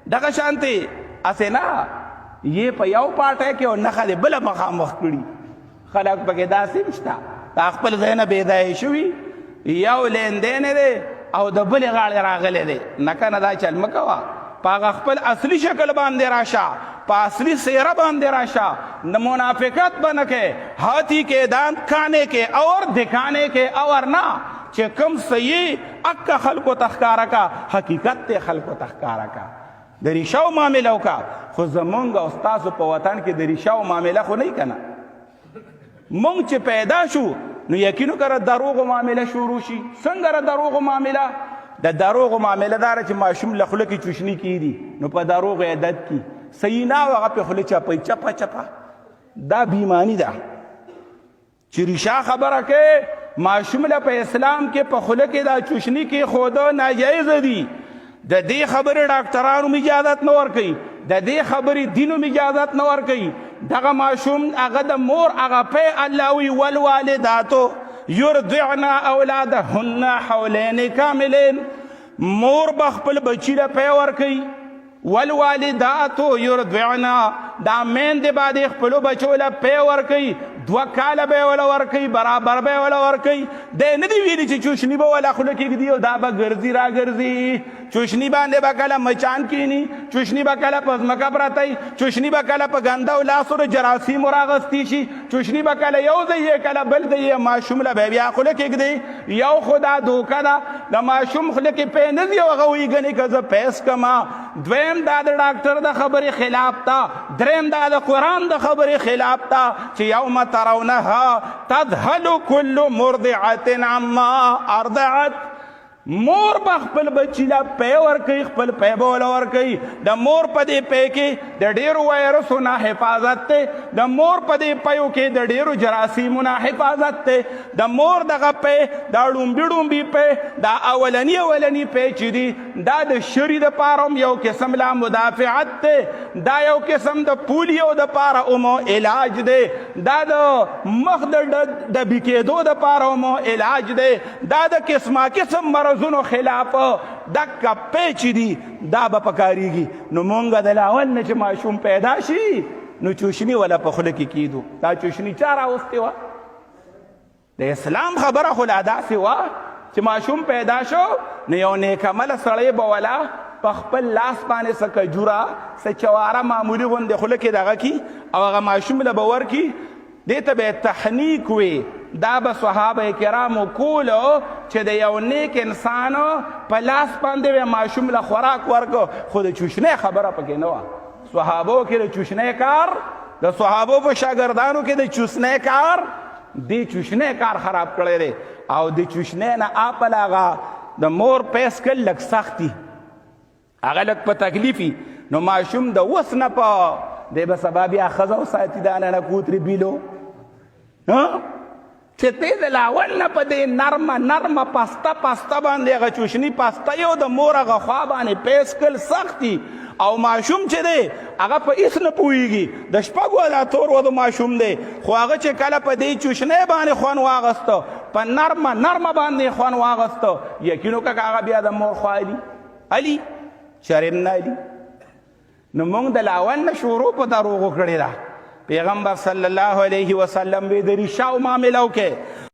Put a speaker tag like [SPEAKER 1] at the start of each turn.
[SPEAKER 1] دغه شانتي اسې نه یې په یو پاټی کې او نښه دې بله مخامخ کړي خلک پکې داسې شته دا خپل ځای نه بېځایه شوي یو لیندین دی او د بلې غاړې راغلی دی نه که نه دا چل مه کوه په هغه خپل اصلي شکل باندې راشه په اصلي څېره باندې راشه نه منافقت به نه کوې هاتي کې دان کانے کې اور دکھانے کې اور نه چې کوم صحیح اکه خلکو ته ښکاره کا حقیقت ته خلکو ته ښکاره کا د ریشاو معامله وکړه خو زمونږ او ستاسو په وطن کې د ریشاو معامله خو نه که نه مونږ چې پیدا شو نو یقینو که دروغو معامله شروع شي څنګه دروغو معامله د دروغو معامله داره چې ماشوم له خوله کې چوشني کیږي نو په دروغو عادت کی صحیح نه هغه په خوله چپی چپه چپه دا بیمانی ده چې ریشا خبره کې ماشوم له په اسلام کې په خوله کې دا چوشني کې خوده ناجایز دي د دې خبرې ډاکټرانو اجازت نه ورکوي د دې خبرې دینو اجازت نه ورکوي دغه ماشوم هغه د مور هغه پی الله وی والوالداتو یرضعن اولادهن حولین کاملین مور به خپل بچي له پی ورکوي والوالداتو یرضعن دا میندې به د خپلو بچو له پی ورکوي 2 کاله به یې وله ورکوي برابر به یې وله ورکوي دی نه دي ویلي چې چوشني به وله خوله کېږدي او دا به ګرځي راګرځي چوشني باندې به کله مچان کینی چوشني به کله په ځمکه پرتی چوشني به کله په ګنده لاسو د جراثیمو راغستی شي چوشني به کله یو ځای یې کله بل ځای یې ماشوم له به بیا خوله کېږدي یو خو دا دوکه ده د ماشوم خوله کې پی نه ځي او هغه وایي ګنې که زه پیس کما دویم دا د ډاکټر د خبرې خلاف ته دریم دا د قرآن د خبرې خلاف ته چې یوم ترونها تذهل كل مرضعة عما ارضعت مور به خپل بچي له پی ورکوي خپل پی به وله ورکوي د مور په دې پی کې د ډېرو وایرسو نه حفاظت دی د مور په دې پیو کې د ډېرو جراثیمو نه حفاظت دی د مور دغه پی دا ړومبي ړومبي پی دا اولني پی چې دي دا د شري دپاره هم یو قسم لا مدافعت دی دا یو قسم د پولیو دپاره هم علاج دی دا د مخ د ډبي کېدو دپاره هم علاج دی دا د قسمه قسم مرضونو خلاف دکه پی چې دي دا به پکارېږي نو مونږ د لاول نه چې ماشوم پیدا شي نو چوشني ولا په خوله کې کیدو دا چوشني چا راوستې وه د اسلام خبره خو لا داسې وه چې ماشوم پیدا شو نو یو نیکعمله سړی به ولا په خپل لاس باندې څه کجوره څه چواره معمولي غوندې خوله کې دغه کي او هغه ماشوم له به ورکي دې ته به تحنیک وي دا به صحابه کرامو کولو چې د یو نیک انسان په لاس باندې به ماشوم له خوراک ورکو خو د چوشنۍ خبره پکې نه وه صحابو کې د چوشنۍ کار د صحابو په شاګردانو کې د چوشنۍ کار دې چوشنۍ کار خراب کړی دی او د چوشنۍ نه اپل هغه د مور پیس کل لږ سخت دي هغه لږ په تکلیفي نو ماشوم د وس نه په دی به سبا بیا ښځه وساتي د اننه کوترې بیلو چې ته د لاول نه په دې نرمه پسته باندې هغه چوشني پسته یو د مور هغه خوا باندې پیس کل سخت دي او ماشوم چې دی هغه په هېڅ نه پوهېږي د شپږو یا اتو ورځو ماشوم دی خو هغه چې کله په دې چوشنۍ باندې خوند واغسته په نرمه باندې خوند واغسته یقینو که هغه بیا د مور خوا علي شرم نه علي نو مونږ د لاول نه شروع په دروغو کړې ده پیغمبر صلی الله علیه وسلم به د ریشاو معامله وکړي